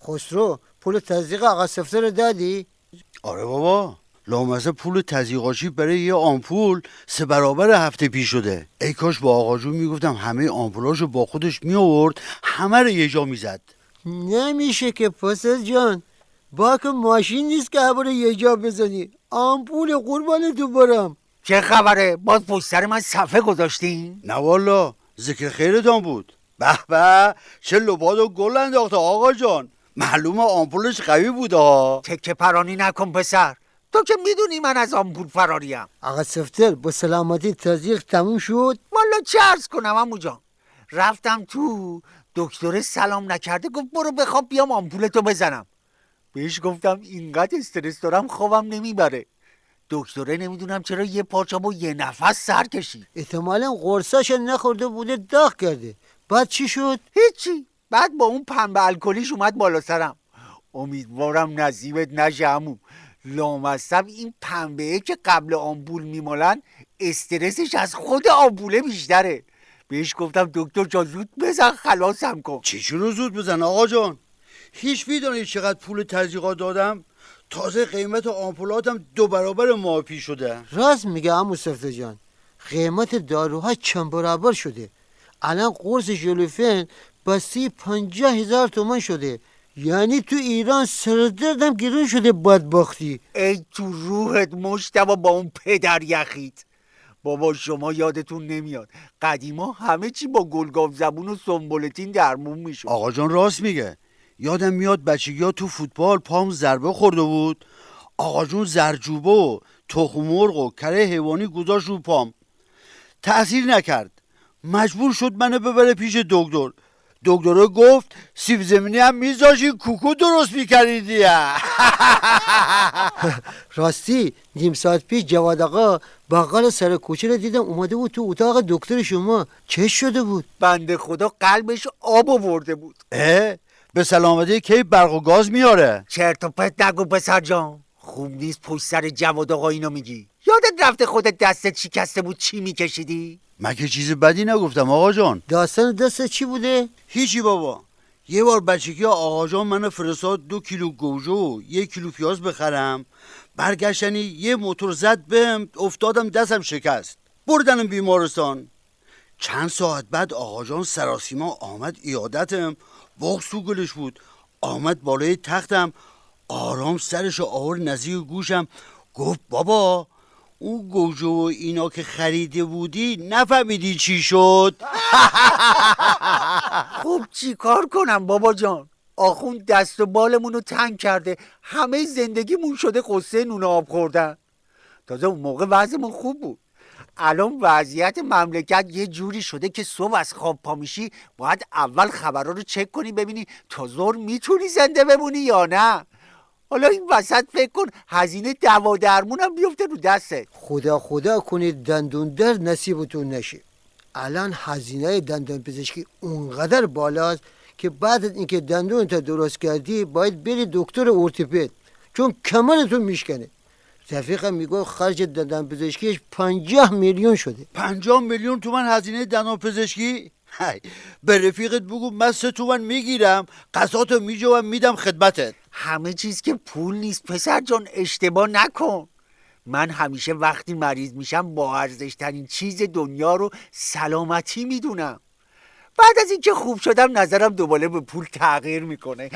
خسرو پول تزریق آقا سفته رو دادی؟ آره بابا، لامصب پول تزریقاشی برای یه آمپول 3 برابر هفته پیش شده. ای کاش با آقا جون میگفتم همه آمپولاشو با خودش می آورد، همه رو یه جا میزد. نمیشه که پسر جان، با که ماشین نیست که هوا رو یه جا بزنی. آمپول قربان تو برم. چه خبره؟ باز پشت سر من صفحه گذاشتین؟ نه والا، ذکر خیرتان بود. به به، چه لباد و گل انداخته آقا جان. معلومه آمپولش قوی بوده ها. تکه پرانی نکن پسر، تو که میدونی من از آمپول فراریم. آقا سفتر با سلامتی تزریق تموم شد؟ والا چه عرض کنم عمو جان، رفتم تو، دکتر سلام نکرده گفت برو بخواب بیام آمپولتو بزنم. بهش گفتم اینقدر استرس دارم خوابم نمیبره. دکتره نمیدونم چرا یه پارچه با یه نفس سر کشید. احتمالا قرصاش نخورده بوده داغ کرده. بعد چی شد؟ هیچی، بعد با اون پنبه الکلیش اومد بالا سرم. امیدوارم نصیبت نشه عمو. لامصب این پنبه‌ای که قبل آمپول میمالن استرسش از خود آمپوله بیشتره. بهش گفتم دکتر جان زود بزن خلاصم کن. چی رو زود بزن آقا جان؟ هیچ میدونی چقدر پول تزریقات دادم؟ تازه قیمت آمپولاتم 2 برابر ماه پیش شده. راست میگه عمو سفته جان، قیمت داروها چند برابر شده. الان قرص ژلوفن بسته 50,000 تومان شده. یعنی تو ایران سردردم گرون شده بدبختی. ای تو روحت مجتبی با اون پدر یخیت. بابا شما یادتون نمیاد قدیما همه چی با گلگاو زبون و سنبولتین درمون میشد. آقا جان راست میگه. یادم میاد بچگی ها تو فوتبال پام ضربه خورده بود، آقا جون زرجوبه و تخم مرغ و کره حیوانی گذاشت رو پام. تأثیر نکرد، مجبور شد منو ببره پیش دکتر. دکتر گفت سیب زمینی هم میذاشی کوکو درست میکردی. راستی نیم ساعت پیش جواد آقا بغل سر کوچه رو دیدم اومده بود تو اتاق دکتر شما. چه شده بود؟ بنده خدا قلبش آب آورده بود. به سلامتی کی برق و گاز میاره. چرت و پرت نگو پسر جان، خوب نیست پشت سر جواد آقا اینو میگی. یادت رفته خودت دستت شکسته بود چی میکشیدی؟ مگه چیز بدی نگفتم آقا جان؟ داستان دست چی بوده؟ هیچی بابا. یه بار بچگی آقا جان منو فرستاد 2 کیلو گوجه و 1 کیلو پیاز بخرم. برگشتنی یه موتور زد بهم، افتادم دستم شکست، بردنم بیمارستان. چند ساعت بعد آقا جان سراسیما آمد ایادتم. بغض تو گلش بود. آمد بالای تختم، آرام سرشو آورد نزدیک گوشم، گفت بابا اون گوجه و اینا که خریده بودی نفهمیدی چی شد؟ خب چی کار کنم بابا جان؟ آخون دست و بالمونو تنگ کرده، همه زندگیمون شده قصه نون آب خوردن. تازه اون موقع وضعمون خوب بود. الان وضعیت مملکت یه جوری شده که صبح از خواب پا میشی باید اول خبرها رو چک کنی ببینی تا ظهر میتونی زنده بمونی یا نه. حالا این وسط فکر کن هزینه دوا درمونم بیفته رو دستت. خدا کنید دندون درد نصیبتون نشه. الان هزینه دندان پزشکی اونقدر بالاست که بعد از اینکه دندون تا درست کردی باید بری دکتر ارتوپد، چون کمرتون میشکنه. رفیقم میگه خرج دندان پزشکیش 50 میلیون شده. 50 میلیون تومن هزینه دندان پزشکی؟ به رفیقت بگو من 3 تومن میگیرم، قسطاتو میجوام میدم خدمتت. همه چیز که پول نیست پسر جان، اشتباه نکن. من همیشه وقتی مریض میشم با ارزشترین چیز دنیا رو سلامتی میدونم. بعد از اینکه خوب شدم نظرم دوباره به پول تغییر میکنه.